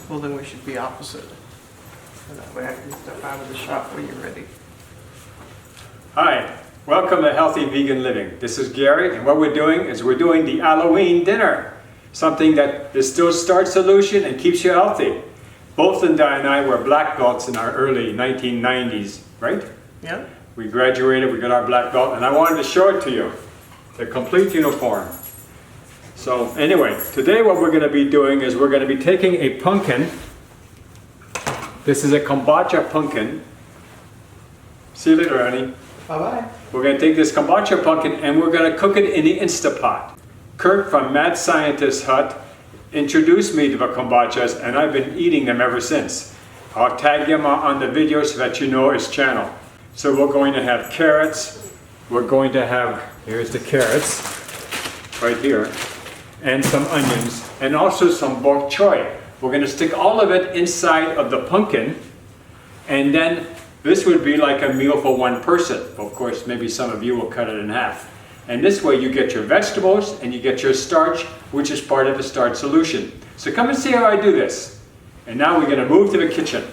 Well, then we should be opposite. And that way I can step out of the shot when you're ready. Hi, welcome to Healthy Vegan Living. This is Gary, and what we're doing is we're doing the Halloween dinner. Something that is still starch solution and keeps you healthy. Both Linda and I were black belts in our early 1990s, right? Yeah. We graduated, we got our black belt, and I wanted to show it to you. The complete uniform. So anyway, today what we're going to be doing is we're going to be taking a pumpkin. This is a kombucha pumpkin. See you later, honey. Bye-bye. We're going to take this kombucha pumpkin and we're going to cook it in the Instapot. Kurt from Mad Scientist Hut introduced me to the kombachas, and I've been eating them ever since. I'll tag him on the video so that you know his channel. So we're going to have carrots. We're going to have, here's the carrots, right here, and some onions, and also some bok choy. We're going to stick all of it inside of the pumpkin, and then this would be like a meal for one person. Of course, maybe some of you will cut it in half. And this way you get your vegetables and you get your starch, which is part of the starch solution. So come and see how I do this. And now we're going to move to the kitchen.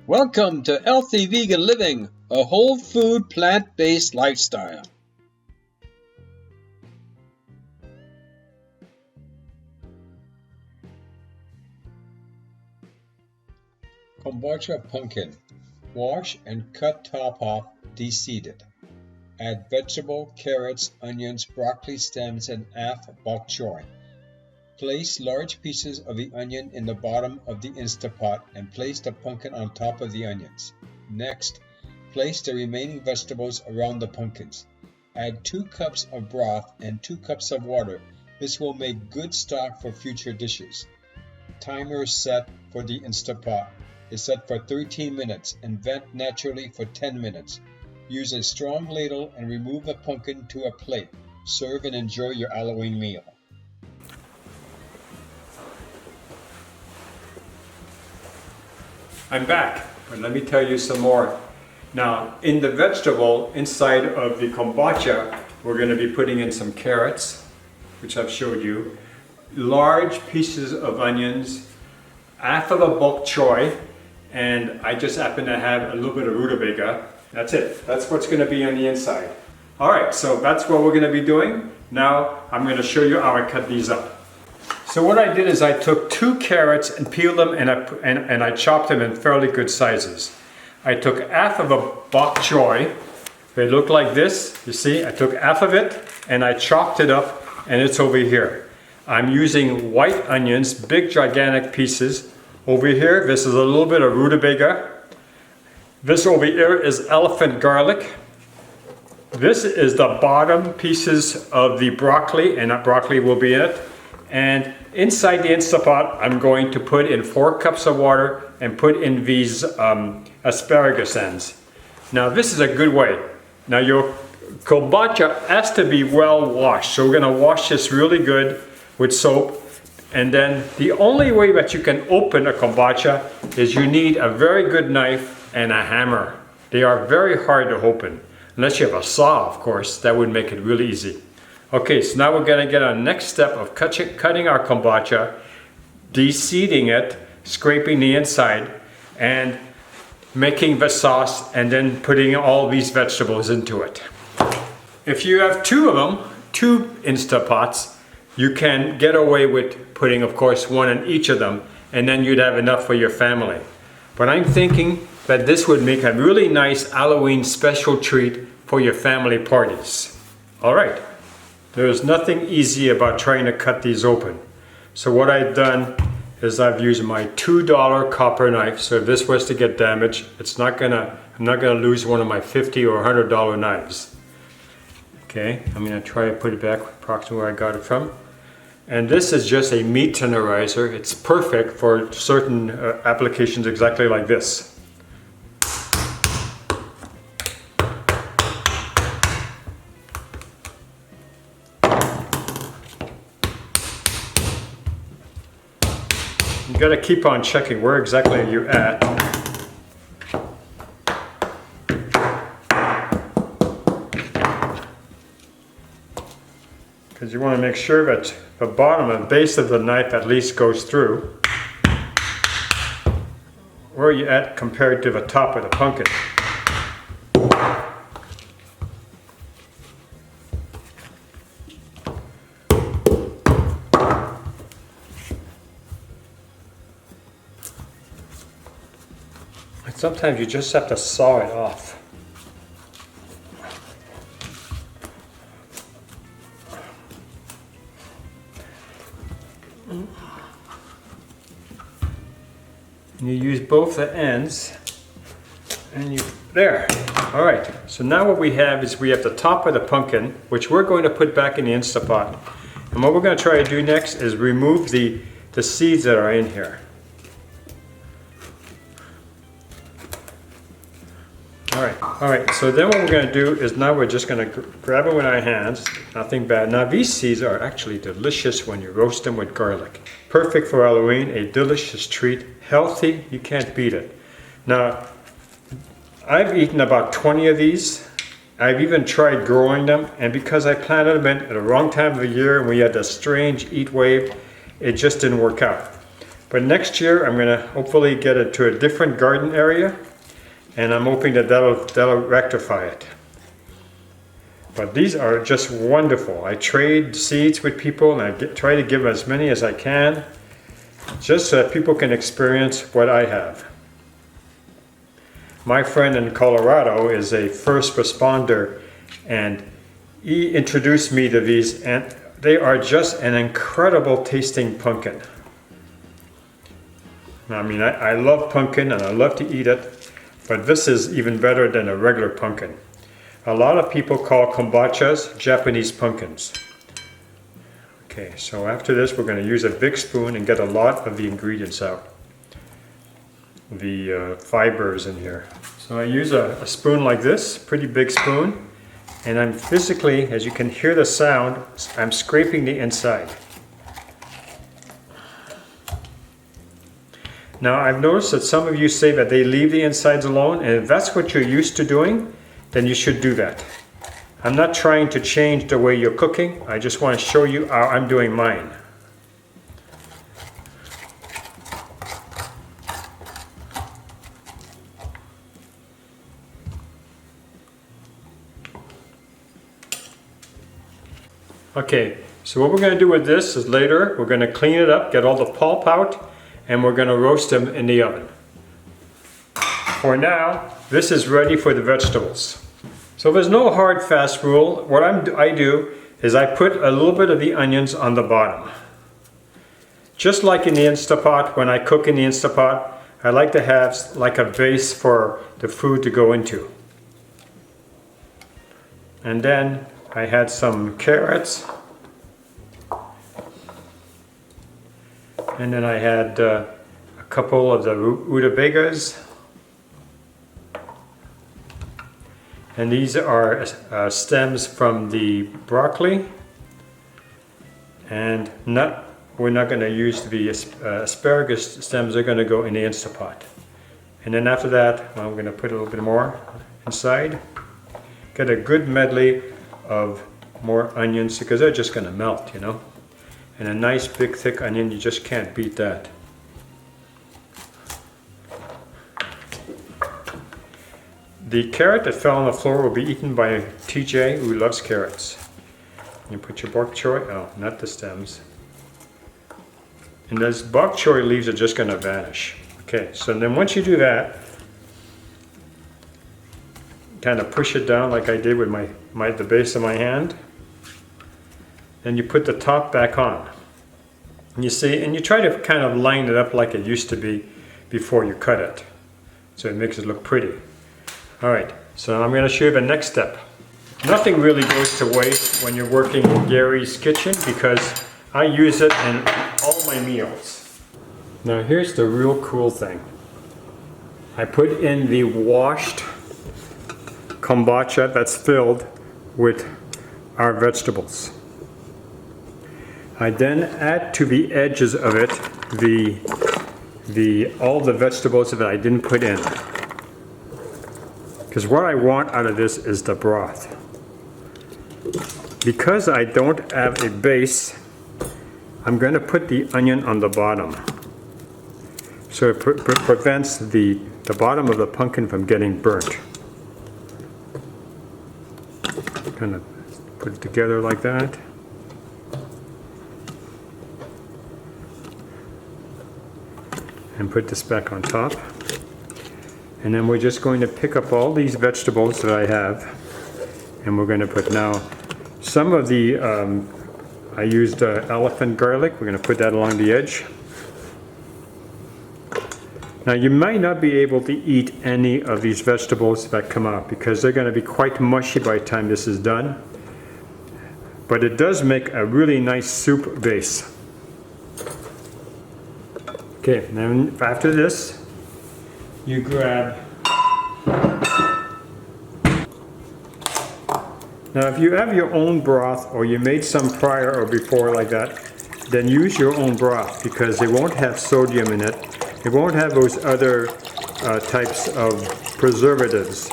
Welcome to Healthy Vegan Living, a whole food, plant-based lifestyle. Kombucha pumpkin. Wash and cut top off, deseeded. Add vegetable, carrots, onions, broccoli stems, and half bok choy. Place large pieces of the onion in the bottom of the Instapot and place the pumpkin on top of the onions. Next, place the remaining vegetables around the pumpkins. Add 2 cups of broth and 2 cups of water. This will make good stock for future dishes. Timer set for the Instapot is set for 13 minutes and vent naturally for 10 minutes. Use a strong ladle and remove the pumpkin to a plate. Serve and enjoy your Halloween meal. I'm back, but let me tell you some more. Now, in the vegetable inside of the kombucha, we're going to be putting in some carrots, which I've showed you, large pieces of onions, half of a bok choy, and I just happen to have a little bit of rutabaga. That's it. That's what's going to be on the inside. All right, so that's what we're going to be doing. Now I'm going to show you how I cut these up. So what I did is I took 2 carrots and peeled them and I chopped them in fairly good sizes. I took half of a bok choy. They look like this. You see, I took half of it and I chopped it up, and it's over here. I'm using white onions, big gigantic pieces. Over here, this is a little bit of rutabaga. This over here is elephant garlic. This is the bottom pieces of the broccoli, and that broccoli will be in it. And inside the Instapot, I'm going to put in 4 cups of water and put in these asparagus ends. Now this is a good way. Now your kombucha has to be well washed. So we're going to wash this really good with soap. And then the only way that you can open a kombucha is you need a very good knife and a hammer. They are very hard to open. Unless you have a saw, of course, that would make it really easy. Okay, so now we're going to get our next step of cutting our kombucha, deseeding it, scraping the inside, and making the sauce, and then putting all these vegetables into it. If you have 2 of them, 2 Instapots, you can get away with putting, of course, 1 in each of them, and then you'd have enough for your family. But I'm thinking that this would make a really nice Halloween special treat for your family parties. All right, there's nothing easy about trying to cut these open. So what I've done is I've used my $2 copper knife. So if this was to get damaged, I'm not gonna lose one of my $50 or $100 knives. Okay, I'm gonna try to put it back approximately where I got it from. And this is just a meat tenderizer. It's perfect for certain applications exactly like this. You gotta keep on checking where exactly are you at. Because you want to make sure that the bottom and base of the knife at least goes through. where you at compared to the top of the pumpkin. And sometimes you just have to saw it off. And you use both the ends, and you, there. All right, so now what we have is we have the top of the pumpkin, which we're going to put back in the Instapot. And what we're going to try to do next is remove the seeds that are in here. All right, so then what we're going to do is now we're just going to grab it with our hands, nothing bad. Now these seeds are actually delicious when you roast them with garlic. Perfect for Halloween, a delicious treat, healthy, you can't beat it. Now, I've eaten about 20 of these. I've even tried growing them, and because I planted them at the wrong time of the year and we had a strange heat wave, it just didn't work out. But next year I'm going to hopefully get it to a different garden area, and I'm hoping that that'll rectify it. But these are just wonderful. I trade seeds with people, and I try to give as many as I can, just so that people can experience what I have. My friend in Colorado is a first responder, and he introduced me to these, and they are just an incredible tasting pumpkin. I mean, I love pumpkin and I love to eat it, but this is even better than a regular pumpkin. A lot of people call kombachas Japanese pumpkins. Okay, so after this we're going to use a big spoon and get a lot of the ingredients out. The fibers in here. So I use a spoon like this, pretty big spoon, and I'm physically, as you can hear the sound, I'm scraping the inside. Now I've noticed that some of you say that they leave the insides alone, and if that's what you're used to doing, then you should do that. I'm not trying to change the way you're cooking, I just want to show you how I'm doing mine. Okay, so what we're going to do with this is later we're going to clean it up, get all the pulp out, and we're going to roast them in the oven. For now, this is ready for the vegetables. So there's no hard fast rule. What I do is I put a little bit of the onions on the bottom. Just like in the Instapot, when I cook in the Instapot, I like to have like a base for the food to go into. And then I had some carrots. And then I had a couple of the rutabagas. And these are stems from the broccoli. And we're not going to use the asparagus stems, they're going to go in the Instapot. And then after that, I'm going to put a little bit more inside. Get a good medley of more onions because they're just going to melt, you know. And a nice big thick onion, you just can't beat that. The carrot that fell on the floor will be eaten by TJ, who loves carrots. You put your bok choy, oh, not the stems. And those bok choy leaves are just going to vanish. Okay, so then once you do that, kind of push it down like I did with the base of my hand. Then you put the top back on. And you see, and you try to kind of line it up like it used to be before you cut it. So it makes it look pretty. All right, so I'm going to show you the next step. Nothing really goes to waste when you're working in Gary's kitchen because I use it in all my meals. Now here's the real cool thing. I put in the washed kombucha that's filled with our vegetables. I then add to the edges of it all the vegetables that I didn't put in. Because what I want out of this is the broth. Because I don't have a base, I'm going to put the onion on the bottom. so it prevents the bottom of the pumpkin from getting burnt. Kind of put it together like that. And put this back on top. And then we're just going to pick up all these vegetables that I have, and we're going to put now some of the, I used elephant garlic. We're going to put that along the edge. Now you might not be able to eat any of these vegetables that come out because they're going to be quite mushy by the time this is done. But it does make a really nice soup base. Okay, then after this, you grab, now if you have your own broth or you made some prior or before like that, then use your own broth because it won't have sodium in it. It won't have those other types of preservatives.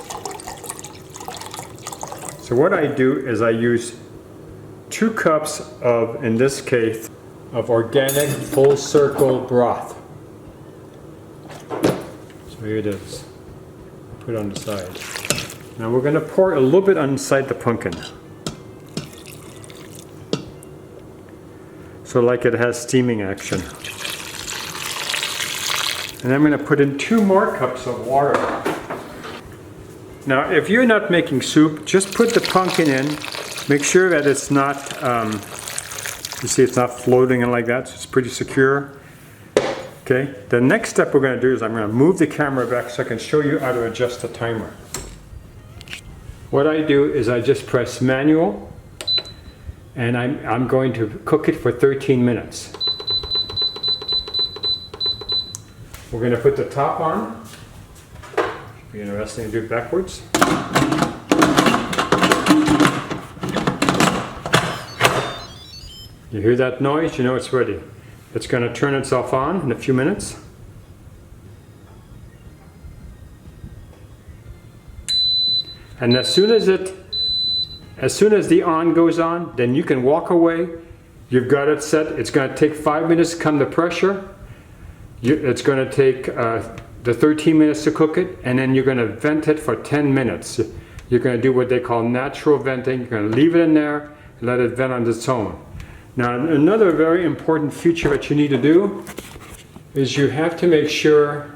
So what I do is I use 2 cups of, in this case, of organic full circle broth. So here it is. Put it on the side. Now we're going to pour a little bit inside the pumpkin. So like it has steaming action. And I'm going to put in 2 more cups of water. Now if you're not making soup, just put the pumpkin in. Make sure that it's not, you see it's not floating and like that, so it's pretty secure. Okay, the next step we're going to do is I'm going to move the camera back so I can show you how to adjust the timer. What I do is I just press manual and I'm going to cook it for 13 minutes. We're going to put the top on. Should be interesting to do it backwards. You hear that noise, you know it's ready. It's going to turn itself on in a few minutes. And as soon as the on goes on, then you can walk away. You've got it set. It's going to take 5 minutes to come to pressure. It's going to take the 13 minutes to cook it, and then you're going to vent it for 10 minutes. You're going to do what they call natural venting. You're going to leave it in there and let it vent on its own. Now another very important feature that you need to do is you have to make sure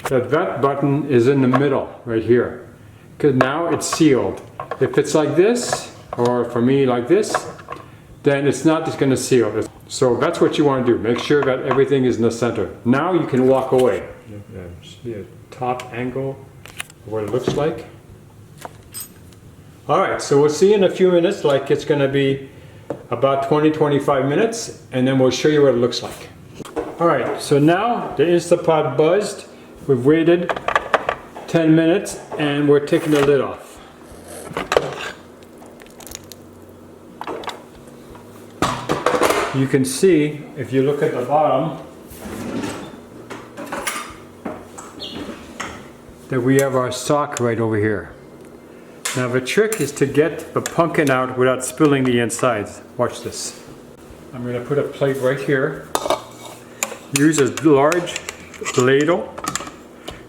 that that button is in the middle right here, because now it's sealed. If it's like this, or for me like this, then it's not just going to seal. So that's what you want to do. Make sure that everything is in the center. Now you can walk away. See a top angle of what it looks like. Alright, so we'll see in a few minutes, like it's going to be about 20-25 minutes, and then we'll show you what it looks like. Alright, so now the Instapot buzzed. We've waited 10 minutes and we're taking the lid off. You can see, if you look at the bottom, that we have our stock right over here. Now the trick is to get the pumpkin out without spilling the insides. Watch this. I'm going to put a plate right here. Use a large ladle.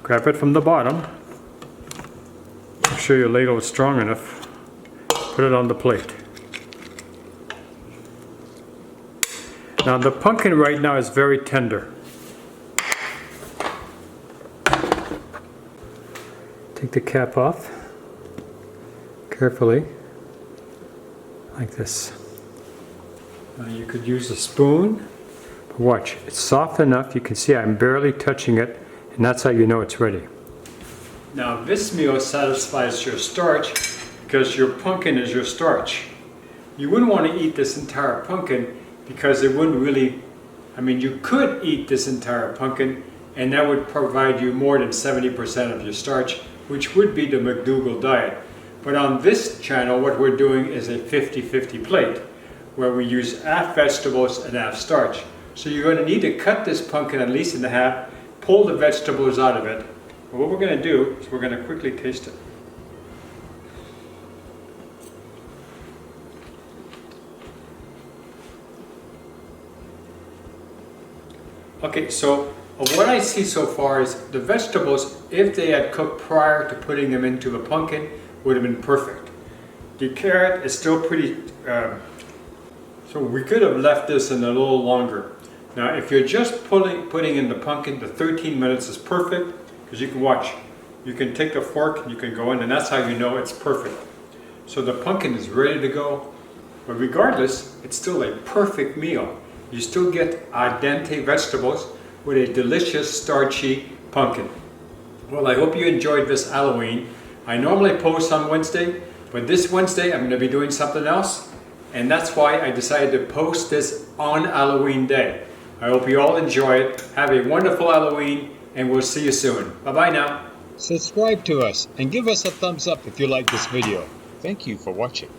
Grab it from the bottom. Make sure your ladle is strong enough. Put it on the plate. Now the pumpkin right now is very tender. Take the cap off carefully, like this. Now you could use a spoon. But watch, it's soft enough. You can see I'm barely touching it, and that's how you know it's ready. Now this meal satisfies your starch because your pumpkin is your starch. You wouldn't want to eat this entire pumpkin because it wouldn't really, I mean, you could eat this entire pumpkin and that would provide you more than 70% of your starch, which would be the McDougall diet. But on this channel, what we're doing is a 50-50 plate where we use half vegetables and half starch. So you're going to need to cut this pumpkin at least in half, pull the vegetables out of it. And what we're going to do is we're going to quickly taste it. Okay, so what I see so far is the vegetables, if they had cooked prior to putting them into the pumpkin, would have been perfect. The carrot is still pretty, so we could have left this in a little longer. Now, if you're just putting in the pumpkin, the 13 minutes is perfect, because you can watch. You can take a fork and you can go in, and that's how you know it's perfect. So the pumpkin is ready to go, but regardless, it's still a perfect meal. You still get al dente vegetables with a delicious starchy pumpkin. Well, I hope you enjoyed this Halloween. I normally post on Wednesday, but this Wednesday I'm going to be doing something else, and that's why I decided to post this on Halloween day. I hope you all enjoy it. Have a wonderful Halloween, and we'll see you soon. Bye-bye now. Subscribe to us and give us a thumbs up if you like this video. Thank you for watching.